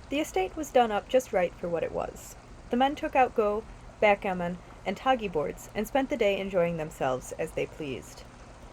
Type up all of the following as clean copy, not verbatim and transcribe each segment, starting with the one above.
The estate was done up just right for what it was. The men took out go, backgammon, and toggy boards, and spent the day enjoying themselves as they pleased.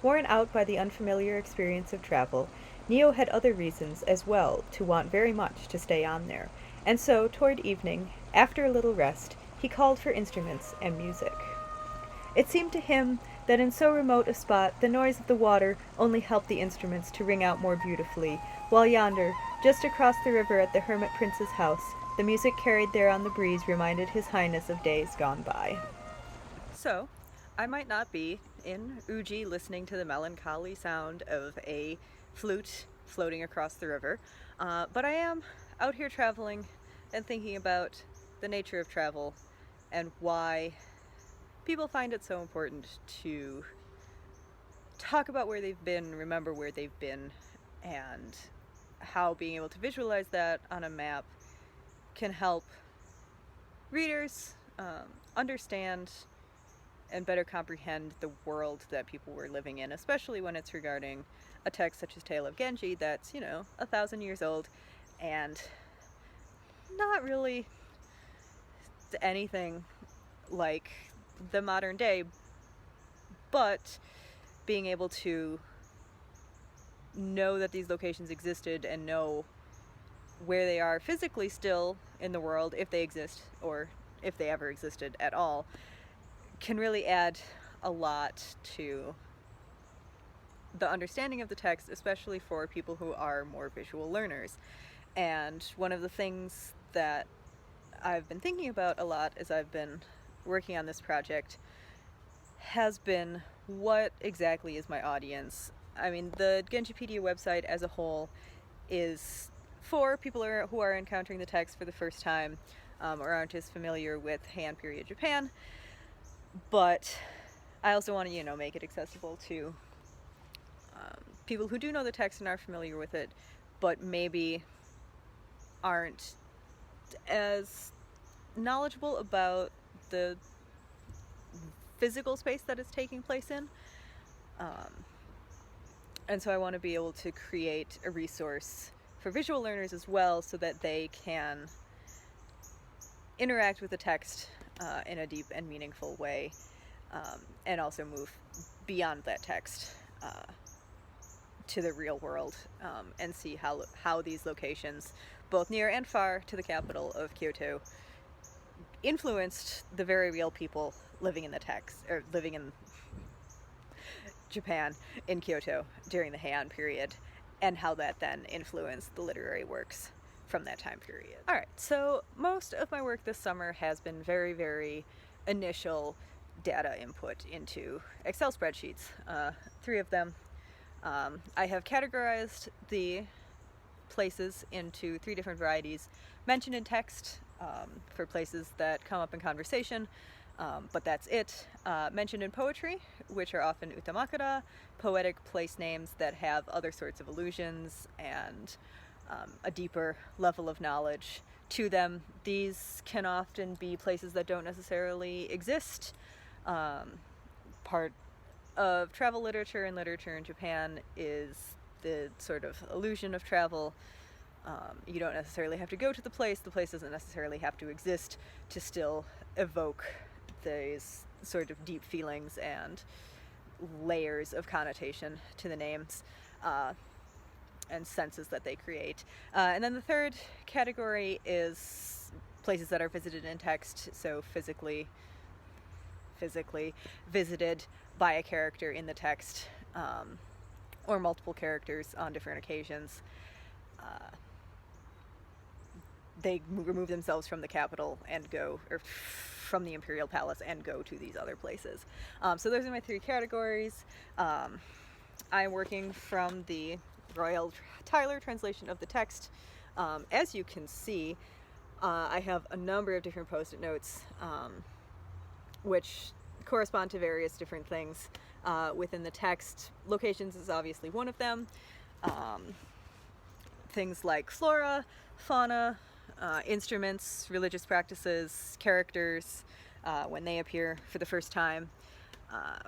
Worn out by the unfamiliar experience of travel, Neo had other reasons as well to want very much to stay on there, and so, toward evening, after a little rest, he called for instruments and music. It seemed to him that in so remote a spot the noise of the water only helped the instruments to ring out more beautifully, while yonder, just across the river at the hermit prince's house, the music carried there on the breeze reminded his highness of days gone by. So, I might not be in Uji listening to the melancholy sound of a flute floating across the river, but I am out here traveling and thinking about the nature of travel and why people find it so important to talk about where they've been, remember where they've been, and how being able to visualize that on a map can help readers understand and better comprehend the world that people were living in, especially when it's regarding a text such as Tale of Genji that's, 1,000 years old and not really anything like the modern day, but being able to know that these locations existed and know where they are physically still in the world, if they exist or if they ever existed at all, can really add a lot to the understanding of the text, especially for people who are more visual learners. And one of the things that I've been thinking about a lot as I've been working on this project has been, what exactly is my audience? I mean, the Genjipedia website as a whole is for people who are encountering the text for the first time, or aren't as familiar with Heian period Japan, but I also want to, make it accessible to people who do know the text and are familiar with it, but maybe aren't as knowledgeable about the physical space that it's taking place in. And so I want to be able to create a resource for visual learners as well, so that they can interact with the text in a deep and meaningful way, and also move beyond that text to the real world, and see how these locations, both near and far to the capital of Kyoto, influenced the very real people living in the text, or living in Japan in Kyoto during the Heian period, and how that then influenced the literary works from that time period. Alright, so most of my work this summer has been very, very initial data input into Excel spreadsheets. 3 of them. I have categorized the places into 3 different varieties: mentioned in text, for places that come up in conversation, but that's it. Mentioned in poetry, which are often utamakura, poetic place names that have other sorts of allusions and a deeper level of knowledge to them. These can often be places that don't necessarily exist. Part of travel literature and literature in Japan is the sort of illusion of travel. You don't necessarily have to go to the place doesn't necessarily have to exist to still evoke these sort of deep feelings and layers of connotation to the names and senses that they create. And then the third category is places that are visited in text, so physically visited by a character in the text, or multiple characters on different occasions. They remove themselves from the capital and go, or from the Imperial Palace, and go to these other places. So those are my 3 categories. I'm working from the Royal Tyler translation of the text. As you can see, I have a number of different post-it notes, which correspond to various different things within the text. Locations is obviously one of them. Things like flora, fauna, instruments, religious practices, characters, when they appear for the first time,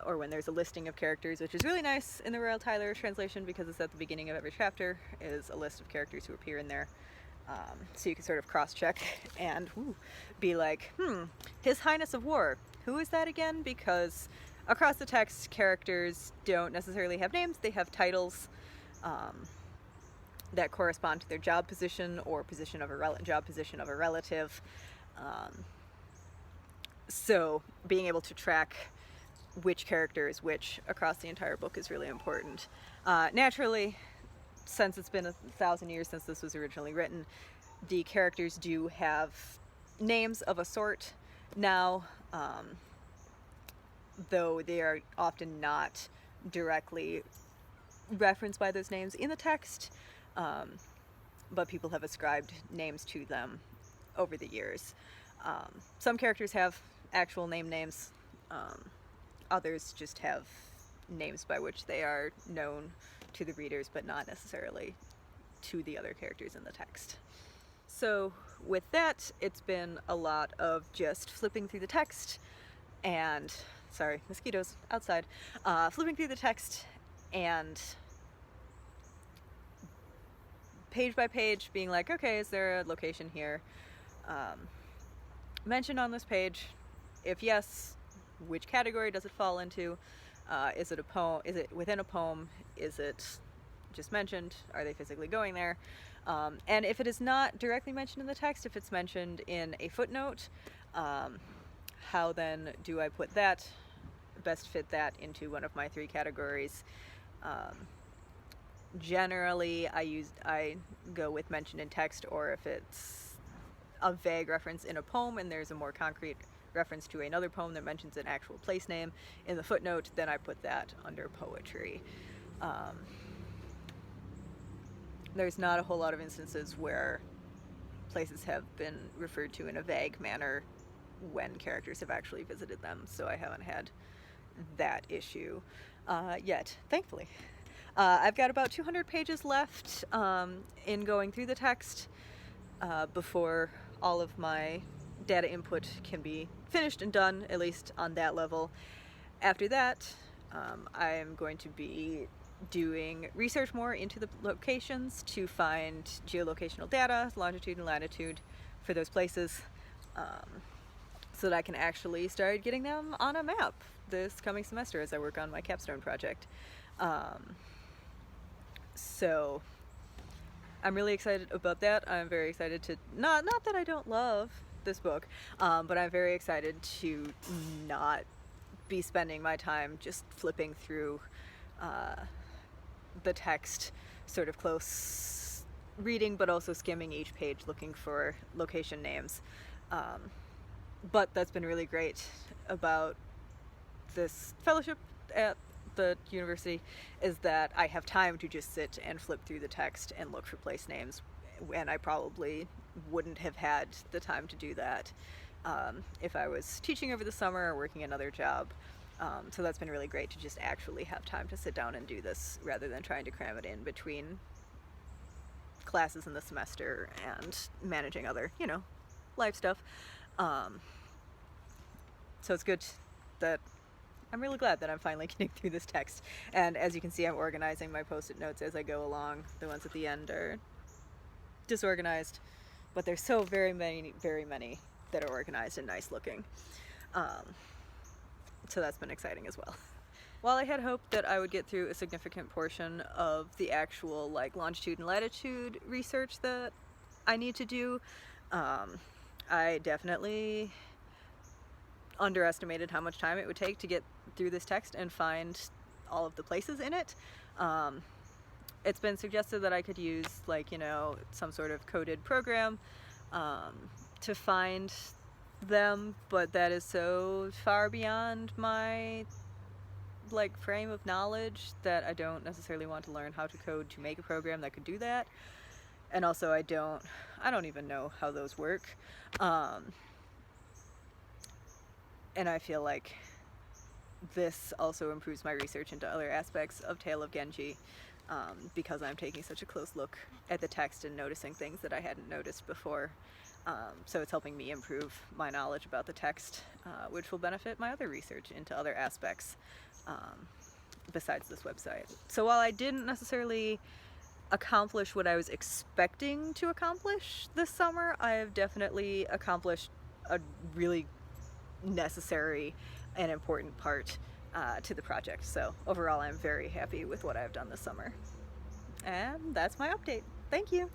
or when there's a listing of characters, which is really nice in the Royal Tyler translation because it's at the beginning of every chapter, is a list of characters who appear in there. So you can sort of cross-check and be like, His Highness of War, who is that again? Because across the text, characters don't necessarily have names, they have titles that correspond to their job position or job position of a relative. So being able to track which character is which across the entire book is really important. Naturally, since it's been 1,000 years since this was originally written, the characters do have names of a sort now, though they are often not directly referenced by those names in the text, but people have ascribed names to them over the years. Some characters have actual names, others just have names by which they are known to the readers, but not necessarily to the other characters in the text. So with that, it's been a lot of just flipping through the text and, sorry, mosquitoes outside, flipping through the text and page by page being like, okay, is there a location here mentioned on this page? If yes, which category does it fall into? Is it a poem? Is it within a poem? Is it just mentioned? Are they physically going there? And if it is not directly mentioned in the text, if it's mentioned in a footnote, how then do I put that, best fit that into one of my 3 categories? Generally, I go with mentioned in text, or if it's a vague reference in a poem and there's a more concrete reference to another poem that mentions an actual place name in the footnote, then I put that under poetry. There's not a whole lot of instances where places have been referred to in a vague manner when characters have actually visited them, so I haven't had that issue yet, thankfully. I've got about 200 pages left in going through the text before all of my data input can be finished and done, at least on that level. After that, I'm going to be doing research more into the locations to find geolocational data, longitude and latitude for those places, so that I can actually start getting them on a map this coming semester as I work on my capstone project. So I'm really excited about that. I'm very excited to, not that I don't love this book, but I'm very excited to not be spending my time just flipping through the text, sort of close reading, but also skimming each page looking for location names. But that's been really great about this fellowship at the university, is that I have time to just sit and flip through the text and look for place names, and I probably wouldn't have had the time to do that if I was teaching over the summer or working another job. So that's been really great to just actually have time to sit down and do this rather than trying to cram it in between classes in the semester and managing other, life stuff. So it's good that I'm really glad that I'm finally getting through this text. And as you can see, I'm organizing my post-it notes as I go along. The ones at the end are disorganized, but there's so very many that are organized and nice looking. So that's been exciting as well. While I had hoped that I would get through a significant portion of the actual longitude and latitude research that I need to do, I definitely underestimated how much time it would take to get through this text and find all of the places in it. It's been suggested that I could use some sort of coded program to find them, but that is so far beyond my frame of knowledge that I don't necessarily want to learn how to code to make a program that could do that. And also I don't even know how those work. And I feel like this also improves my research into other aspects of Tale of Genji, because I'm taking such a close look at the text and noticing things that I hadn't noticed before. So it's helping me improve my knowledge about the text, which will benefit my other research into other aspects besides this website. So while I didn't necessarily accomplish what I was expecting to accomplish this summer. I have definitely accomplished a really necessary and important part to the project. So overall, I'm very happy with what I've done this summer. And that's my update. Thank you.